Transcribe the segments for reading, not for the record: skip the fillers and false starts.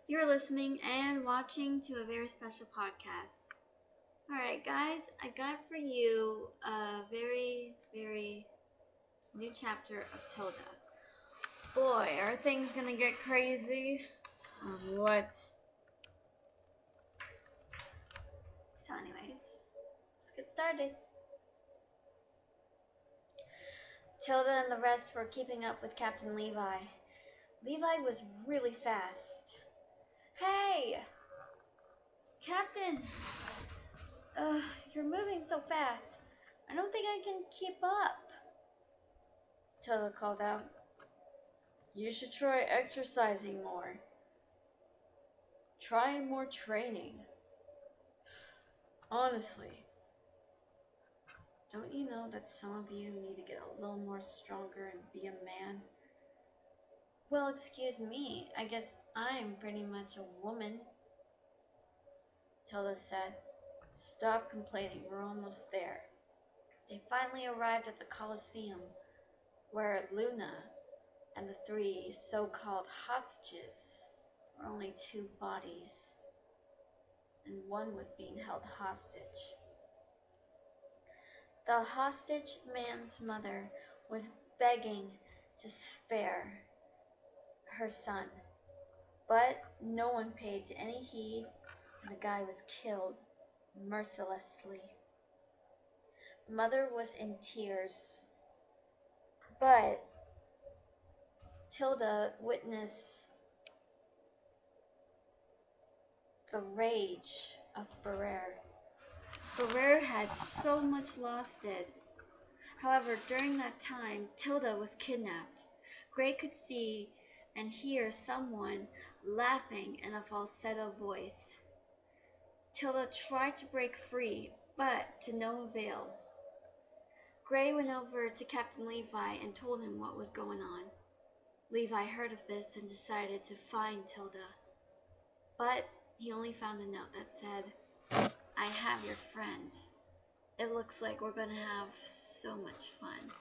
You're listening and watching to a very special podcast. Alright, guys, I got for you a very, very new chapter of Tilda. Boy, are things gonna get crazy? Or what? So, anyways, let's get started. Tilda and the rest were keeping up with Captain Levi. Levi was really fast. Hey! Captain! You're moving so fast. I don't think I can keep up. Tilda called out. You should try exercising more. Try more training. Honestly, don't you know that some of you need to get a little more stronger and be a man? Well, excuse me, I guess I'm pretty much a woman, Tilda said. Stop complaining, we're almost there. They finally arrived at the Colosseum, where Luna and the three so-called hostages were only two bodies, and one was being held hostage. The hostage man's mother was begging to spare her son, but no one paid any heed, and the guy was killed mercilessly. Mother was in tears, but Tilda witnessed the rage of Barrere. Barrere had so much lost it. However, during that time, Tilda was kidnapped. Gray could see and hear someone laughing in a falsetto voice. Tilda tried to break free, but to no avail. Gray went over to Captain Levi and told him what was going on. Levi heard of this and decided to find Tilda. But he only found a note that said, I have your friend. It looks like we're going to have so much fun.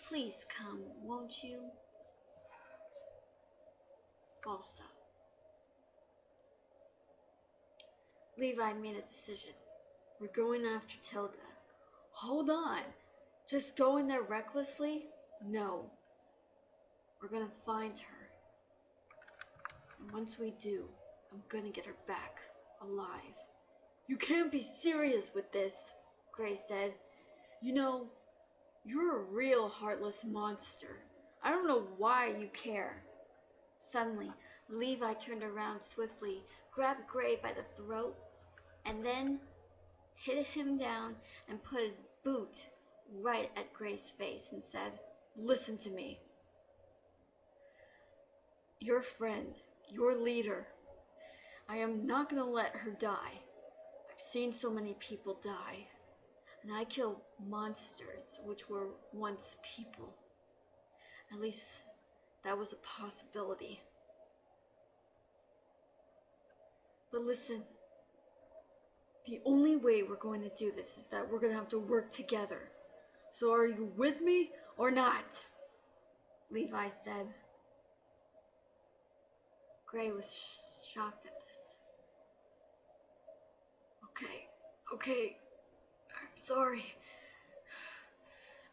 Please come, won't you? Also, Levi made a decision. We're going after Tilda. Hold on. Just go in there recklessly? No. We're going to find her. And once we do, I'm going to get her back alive. You can't be serious with this, Gray said. You know, you're a real heartless monster. I don't know why you care. Suddenly, Levi turned around swiftly, grabbed Gray by the throat, and then hit him down and put his boot right at Gray's face and said, Listen to me. Your friend, your leader, I am not going to let her die. I've seen so many people die, and I killed monsters which were once people. At least that was a possibility. But listen, the only way we're going to do this is that we're going to have to work together. So are you with me or not? Levi said. Gray was shocked at this. Okay, I'm sorry.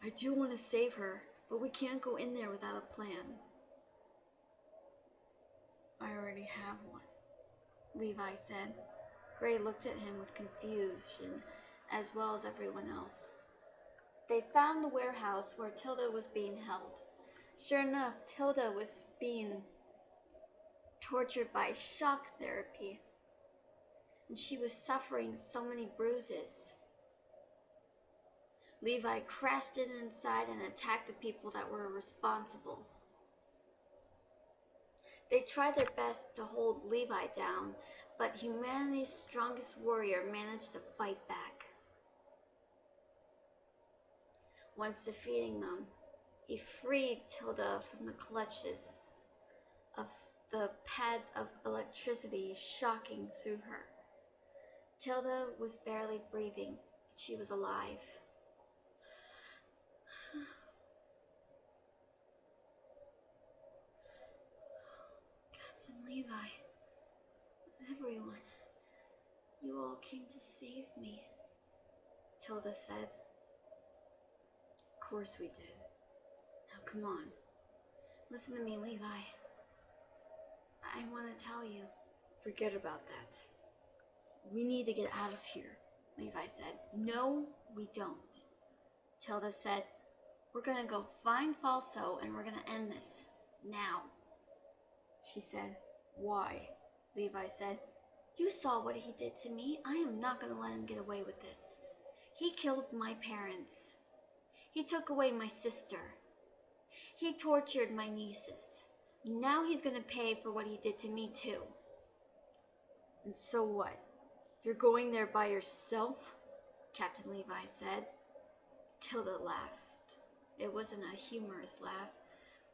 I do want to save her, but we can't go in there without a plan. I already have one, Levi said. Gray looked at him with confusion, as well as everyone else. They found the warehouse where Tilda was being held. Sure enough, Tilda was being tortured by shock therapy, and she was suffering so many bruises. Levi crashed in inside and attacked the people that were responsible. They tried their best to hold Levi down, but humanity's strongest warrior managed to fight back. Once defeating them, he freed Tilda from the clutches of the pads of electricity shocking through her. Tilda was barely breathing, but she was alive. Captain Levi, You all came to save me, Tilda said. Of course we did. Now come on. Listen to me, Levi. I want to tell you. Forget about that. We need to get out of here, Levi said. No, we don't. Tilda said, we're going to go find Falso and we're going to end this. Now. She said, why? Levi said, you saw what he did to me. I am not going to let him get away with this. He killed my parents. He took away my sister. He tortured my nieces. Now he's going to pay for what he did to me too. And so what? You're going there by yourself? Captain Levi said. Tilda laughed. It wasn't a humorous laugh,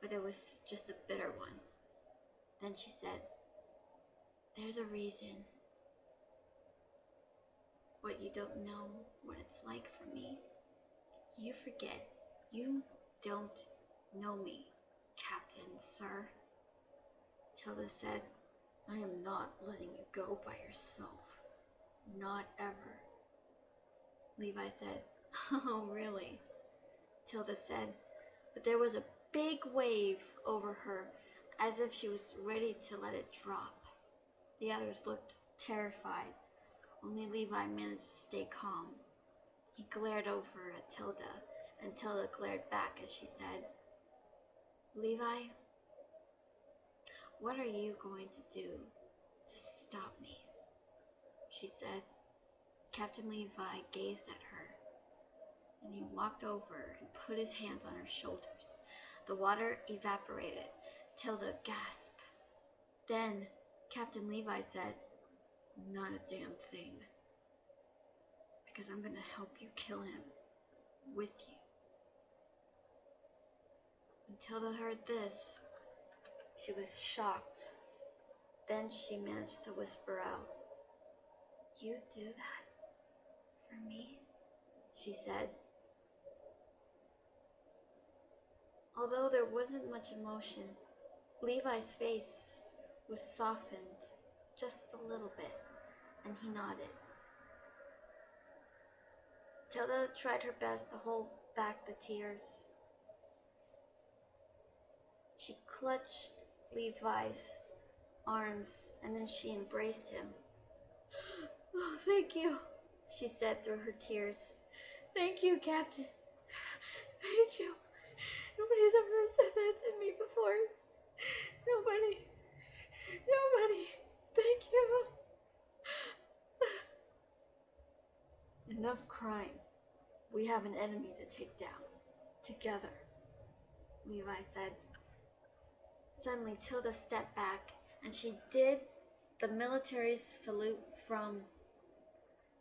but it was just a bitter one. Then she said, there's a reason. What you don't know what it's like for me. You forget. You don't know me, Captain, sir. Tilda said, I am not letting you go by yourself. Not ever. Levi said, oh, really? Tilda said, but there was a big wave over her, as if she was ready to let it drop. The others looked terrified. Only Levi managed to stay calm. He glared over at Tilda, and Tilda glared back as she said, Levi, what are you going to do to stop me? She said. Captain Levi gazed at her. Then he walked over and put his hands on her shoulders. The water evaporated. Tilda gasped. Then Captain Levi said, not a damn thing. Because I'm going to help you kill him. With you. When Tilda heard this, she was shocked. Then she managed to whisper out, you do that for me? She said. Although there wasn't much emotion, Levi's face was softened just a little bit, and he nodded. Tilda tried her best to hold back the tears. She clutched Levi's arms, and then she embraced him. Oh, thank you, she said through her tears. Thank you, Captain. Thank you. Nobody's ever said that to me before. Nobody. Thank you. Enough crying. We have an enemy to take down. Together. Levi said. Suddenly, Tilda stepped back, and she did the military salute from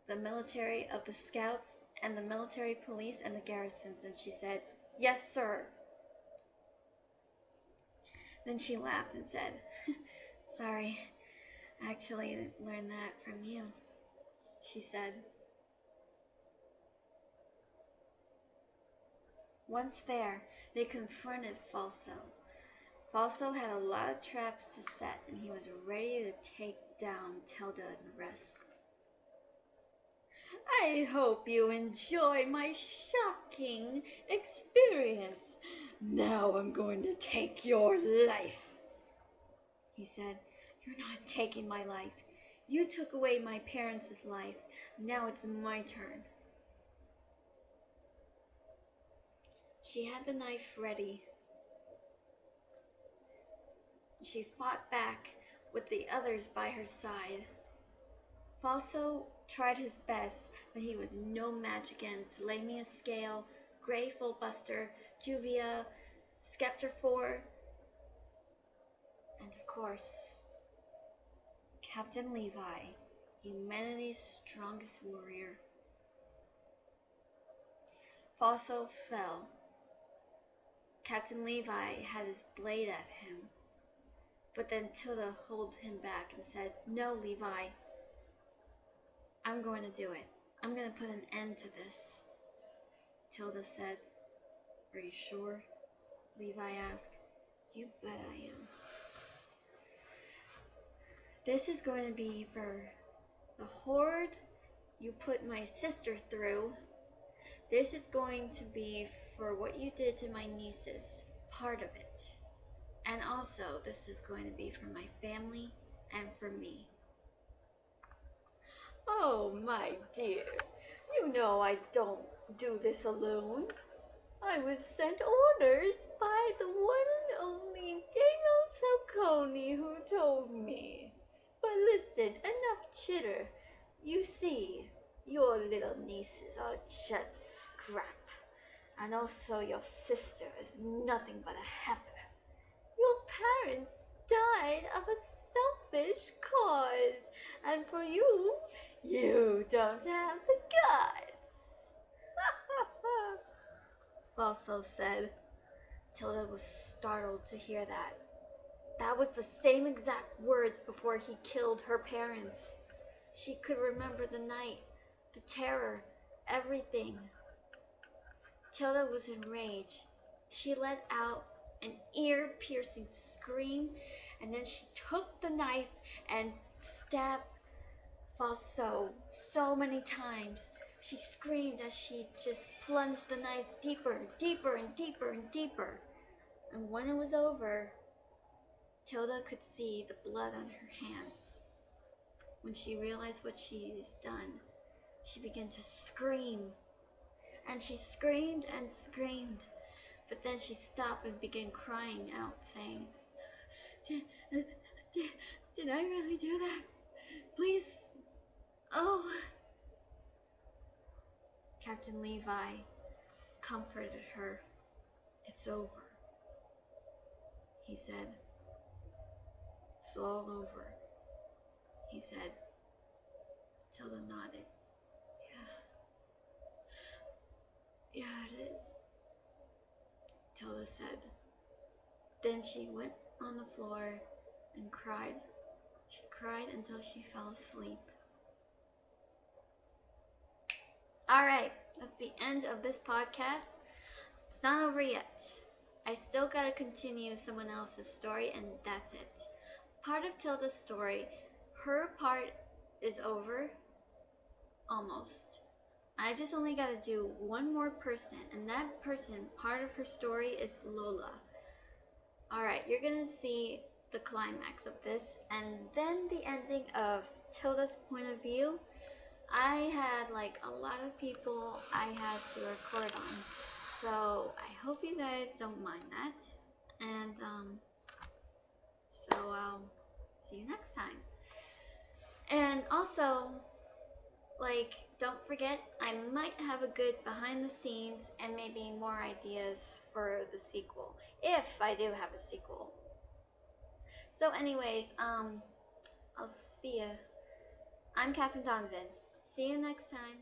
the military of the scouts and the military police and the garrisons, and she said, yes, sir. Then she laughed and said, sorry, I actually learned that from you, she said. Once there, they confronted Falso. Falso had a lot of traps to set, and he was ready to take down Tilda and the rest. I hope you enjoy my shocking experience. Now I'm going to take your life, he said. You're not taking my life. You took away my parents' life. Now it's my turn. She had the knife ready. She fought back with the others by her side. Falso tried his best, but he was no match against Lamia Scale, Grey Fullbuster, Juvia, Scepter 4, and of course, Captain Levi, humanity's strongest warrior. Falso fell. Captain Levi had his blade at him, but then Tilda held him back and said, no, Levi, I'm going to do it. I'm going to put an end to this. Tilda said, are you sure? Levi asked. You bet I am. This is going to be for The horde you put my sister through, this is going to be for what you did to my nieces, part of it. And also, this is going to be for my family and for me. Oh, my dear, you know I don't do this alone. I was sent orders by the one and only Delos Falcone who told me. But listen, enough chitter. You see, your little nieces are just scrap. And also your sister is nothing but a heifer. Your parents died of a selfish cause, and for you, you don't have the guts. Falso said. Tilda was startled to hear that. That was the same exact words before he killed her parents. She could remember the night, the terror, everything. Tilda was enraged. She let out an ear-piercing scream, and then she took the knife and stabbed Falso so many times. She screamed as she just plunged the knife deeper, deeper, and deeper, and deeper. And when it was over, Tilda could see the blood on her hands. When she realized what she had done, she began to scream. And she screamed and screamed. But then she stopped and began crying out, saying, Did I really do that? Please. Oh. Captain Levi comforted her. It's over, he said. It's all over, he said. Tilda nodded. Yeah, it is, Tilda said. Then she went on the floor and cried. She cried until she fell asleep. Alright, that's the end of this podcast. It's not over yet. I still gotta continue someone else's story, and that's it. Part of Tilda's story, her part is over. Almost. I just only gotta do one more person, and that person, part of her story is Lola. Alright, you're gonna see the climax of this, and then the ending of Tilda's point of view. I had like a lot of people I had to record on, so I hope you guys don't mind that, and so I'll see you next time. And also, like, don't forget, I might have a good behind the scenes and maybe more ideas for the sequel, if I do have a sequel. So anyways, I'll see ya. I'm Catherine Donovan. See you next time.